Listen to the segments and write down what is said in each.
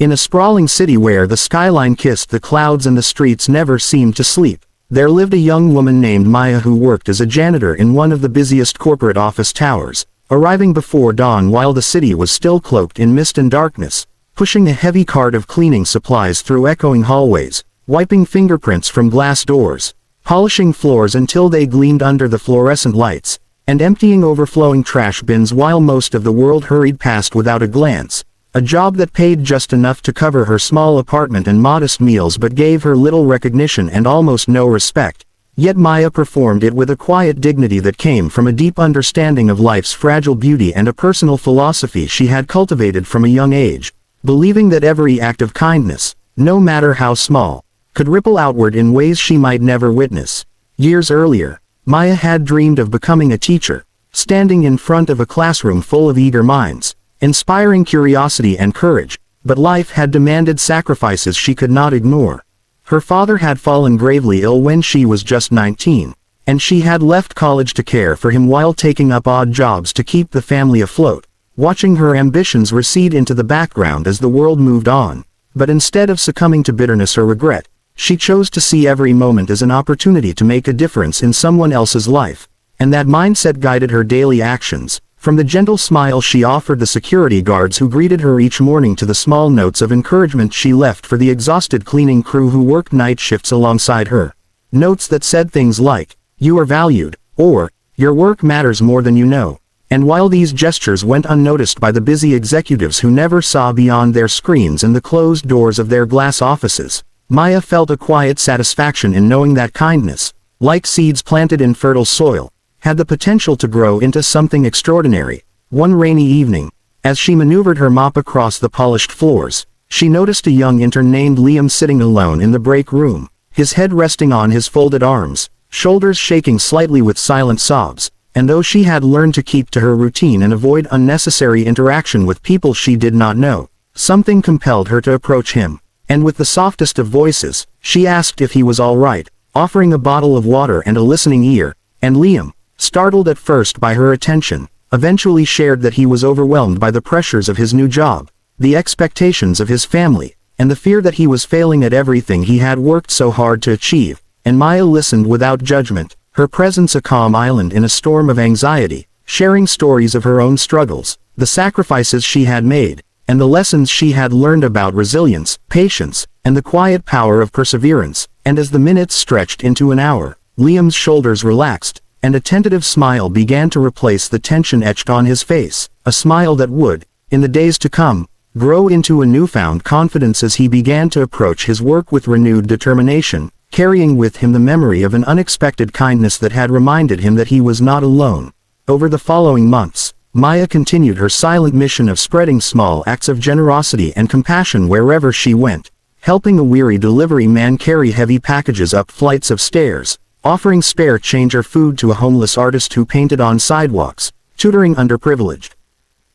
In a sprawling city where the skyline kissed the clouds and the streets never seemed to sleep, there lived a young woman named Maya who worked as a janitor in one of the busiest corporate office towers, arriving before dawn while the city was still cloaked in mist and darkness, pushing a heavy cart of cleaning supplies through echoing hallways, wiping fingerprints from glass doors, polishing floors until they gleamed under the fluorescent lights, and emptying overflowing trash bins while most of the world hurried past without a glance. A job that paid just enough to cover her small apartment and modest meals but gave her little recognition and almost no respect. Yet Maya performed it with a quiet dignity that came from a deep understanding of life's fragile beauty and a personal philosophy she had cultivated from a young age, believing that every act of kindness, no matter how small, could ripple outward in ways she might never witness. Years earlier, Maya had dreamed of becoming a teacher, standing in front of a classroom full of eager minds, inspiring curiosity and courage, but life had demanded sacrifices she could not ignore. Her father had fallen gravely ill when she was just 19, and she had left college to care for him while taking up odd jobs to keep the family afloat, watching her ambitions recede into the background as the world moved on. But instead of succumbing to bitterness or regret, she chose to see every moment as an opportunity to make a difference in someone else's life, and that mindset guided her daily actions. From the gentle smile she offered the security guards who greeted her each morning to the small notes of encouragement she left for the exhausted cleaning crew who worked night shifts alongside her. Notes that said things like, "You are valued," or, "Your work matters more than you know." And while these gestures went unnoticed by the busy executives who never saw beyond their screens and the closed doors of their glass offices, Maya felt a quiet satisfaction in knowing that kindness, like seeds planted in fertile soil, had the potential to grow into something extraordinary. One rainy evening, as she maneuvered her mop across the polished floors, she noticed a young intern named Liam sitting alone in the break room, his head resting on his folded arms, shoulders shaking slightly with silent sobs. And though she had learned to keep to her routine and avoid unnecessary interaction with people she did not know, something compelled her to approach him. And with the softest of voices, she asked if he was all right, offering a bottle of water and a listening ear. And Liam, startled at first by her attention, eventually shared that he was overwhelmed by the pressures of his new job, the expectations of his family, and the fear that he was failing at everything he had worked so hard to achieve. And Maya listened without judgment, her presence a calm island in a storm of anxiety, sharing stories of her own struggles, the sacrifices she had made, and the lessons she had learned about resilience, patience, and the quiet power of perseverance. And as the minutes stretched into an hour, Liam's shoulders relaxed, and a tentative smile began to replace the tension etched on his face, a smile that would, in the days to come, grow into a newfound confidence as he began to approach his work with renewed determination, carrying with him the memory of an unexpected kindness that had reminded him that he was not alone. Over the following months, Maya continued her silent mission of spreading small acts of generosity and compassion wherever she went, helping a weary delivery man carry heavy packages up flights of stairs, offering spare change or food to a homeless artist who painted on sidewalks, tutoring underprivileged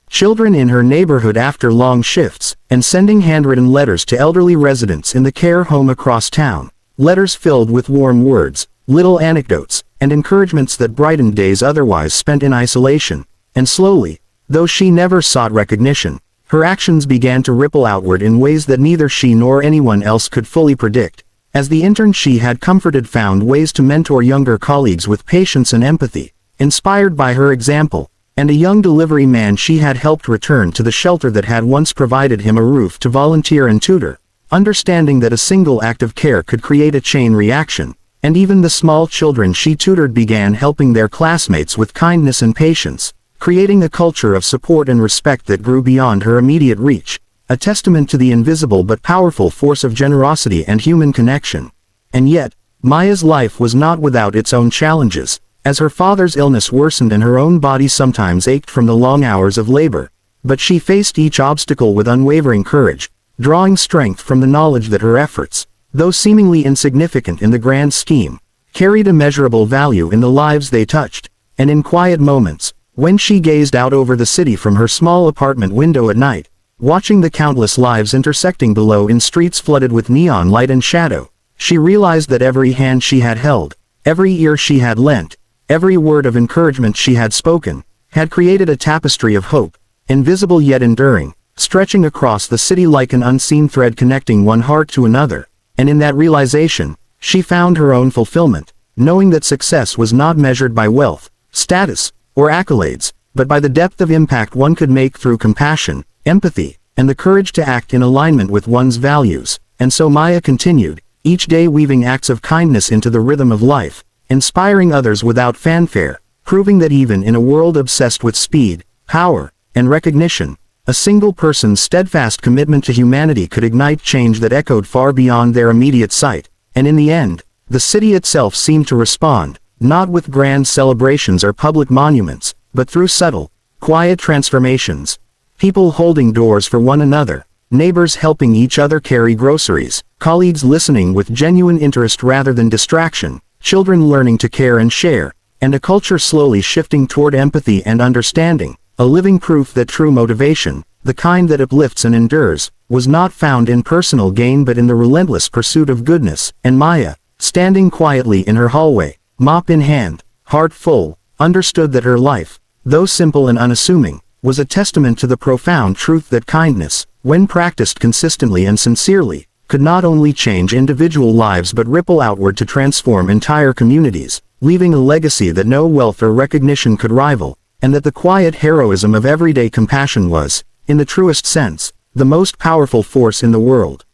children in her neighborhood after long shifts, and sending handwritten letters to elderly residents in the care home across town. Letters filled with warm words, little anecdotes, and encouragements that brightened days otherwise spent in isolation. And slowly, though she never sought recognition, her actions began to ripple outward in ways that neither she nor anyone else could fully predict. As the intern she had comforted found ways to mentor younger colleagues with patience and empathy, inspired by her example, and a young delivery man she had helped return to the shelter that had once provided him a roof to volunteer and tutor, understanding that a single act of care could create a chain reaction. And even the small children she tutored began helping their classmates with kindness and patience, creating a culture of support and respect that grew beyond her immediate reach, a testament to the invisible but powerful force of generosity and human connection. And yet, Maya's life was not without its own challenges. As her father's illness worsened and her own body sometimes ached from the long hours of labor, but she faced each obstacle with unwavering courage, drawing strength from the knowledge that her efforts, though seemingly insignificant in the grand scheme, carried immeasurable value in the lives they touched. And in quiet moments, when she gazed out over the city from her small apartment window at night, watching the countless lives intersecting below in streets flooded with neon light and shadow, she realized that every hand she had held, every ear she had lent, every word of encouragement she had spoken, had created a tapestry of hope, invisible yet enduring. stretching across the city like an unseen thread connecting one heart to another, and in that realization, she found her own fulfillment, knowing that success was not measured by wealth, status, or accolades, but by the depth of impact one could make through compassion, empathy, and the courage to act in alignment with one's values. And so Maya continued, each day weaving acts of kindness into the rhythm of life, inspiring others without fanfare, proving that even in a world obsessed with speed, power, and recognition, a single person's steadfast commitment to humanity could ignite change that echoed far beyond their immediate sight. And in the end, the city itself seemed to respond, not with grand celebrations or public monuments, but through subtle, quiet transformations. People holding doors for one another, neighbors helping each other carry groceries, colleagues listening with genuine interest rather than distraction, children learning to care and share, and a culture slowly shifting toward empathy and understanding, a living proof that true motivation, the kind that uplifts and endures, was not found in personal gain but in the relentless pursuit of goodness. And Maya, standing quietly in her hallway, mop in hand, heart full, understood that her life, though simple and unassuming, was a testament to the profound truth that kindness, when practiced consistently and sincerely, could not only change individual lives but ripple outward to transform entire communities, leaving a legacy that no wealth or recognition could rival, and that the quiet heroism of everyday compassion was, in the truest sense, the most powerful force in the world.